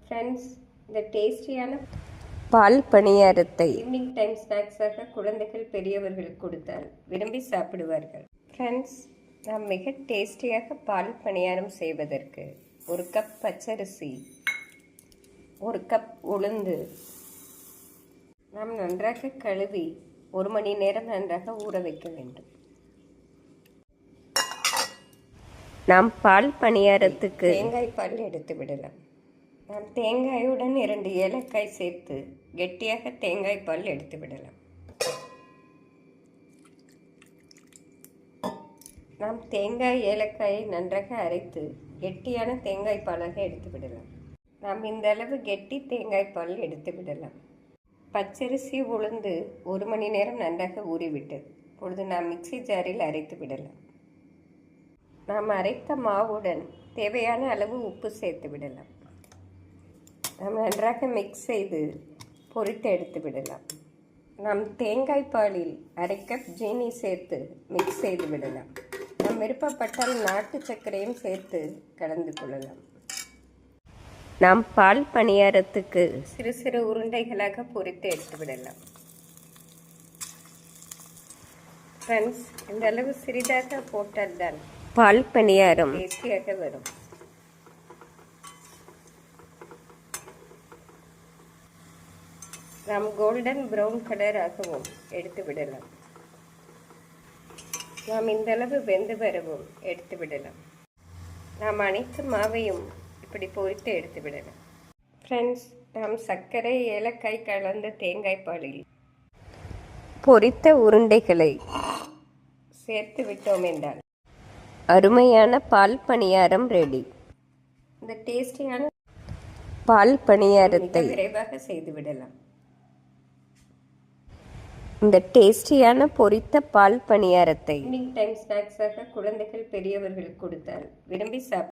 Friends, இந்த டேஸ்டியான பால் பணியாரத்தை evening time ஸ்நாக்ஸாக குழந்தைகள் பெரியவர்களுக்கு கொடுத்தால் விரும்பி சாப்பிடுவார்கள். ஃப்ரெண்ட்ஸ், நாம் மிக டேஸ்டியாக பால் பணியாரம் செய்வதற்கு 1 கப் பச்சரிசி, 1 கப் உளுந்து நாம் நன்றாக கழுவி 1 மணி நேரம் நன்றாக ஊற வைக்க வேண்டும். நாம் பால் பணியாரத்துக்கு தேங்காய் பால் எடுத்து விடலாம். நாம் தேங்காயுடன் 2 ஏலக்காய் சேர்த்து கெட்டியாக தேங்காய் பால் எடுத்து விடலாம். நாம் தேங்காய் ஏலக்காயை நன்றாக அரைத்து கெட்டியான தேங்காய் பாலாக எடுத்து விடலாம். நாம் இந்த அளவு கெட்டி தேங்காய் பால் எடுத்து விடலாம். பச்சரிசி உளுந்து 1 மணி நேரம் நன்றாக ஊறிவிட்டது. இப்பொழுது நாம் மிக்ஸி ஜாரில் அரைத்து விடலாம். நாம் அரைத்த மாவுடன் தேவையான அளவு உப்பு சேர்த்து விடலாம். நாம் நன்றாக மிக்ஸ் செய்து பொரித்து எடுத்து விடலாம். நாம் தேங்காய் பாலில் 1/2 கப் ஜீனி சேர்த்து மிக்ஸ் செய்து விடலாம். நாம் விருப்பப்பட்டால் நாட்டு சர்க்கரையும் சேர்த்து கலந்து கொள்ளலாம். நாம் பால் பணியாரத்துக்கு சிறு சிறு உருண்டைகளாக பொரித்து எடுத்து விடலாம். ஃப்ரெண்ட்ஸ், இந்த அளவு சிறிதாக போட்டால்தான் பால் பணியாரம் டேஸ்டியாக வரும். நாம் கோல்டன் ப்ரௌன் கலர் ஆகவும் எடுத்து விடலாம். நாம் இந்த அளவு வெந்து வரவும் எடுத்து விடலாம். நாம் அனைத்து மாவையும் இப்படி பொரித்து எடுத்து விடலாம். ஃப்ரெண்ட்ஸ், நாம் சர்க்கரை ஏலக்காய் கலந்த தேங்காய் பாலில் பொரித்த உருண்டைகளை சேர்த்து விட்டோம் என்றால் அருமையான பால் பணியாரம் ரெடி. இந்த டேஸ்டியான பால் பணியாரத்தை விரைவாக செய்து விடலாம். இந்த டேஸ்டியான பொரித்த பால் பணியாரத்தை ஈவினிங் டைம் ஸ்நாக்ஸாக குழந்தைகள் பெரியவர்களுக்கு கொடுத்தால் விரும்பி சாப்பிடுவார்கள்.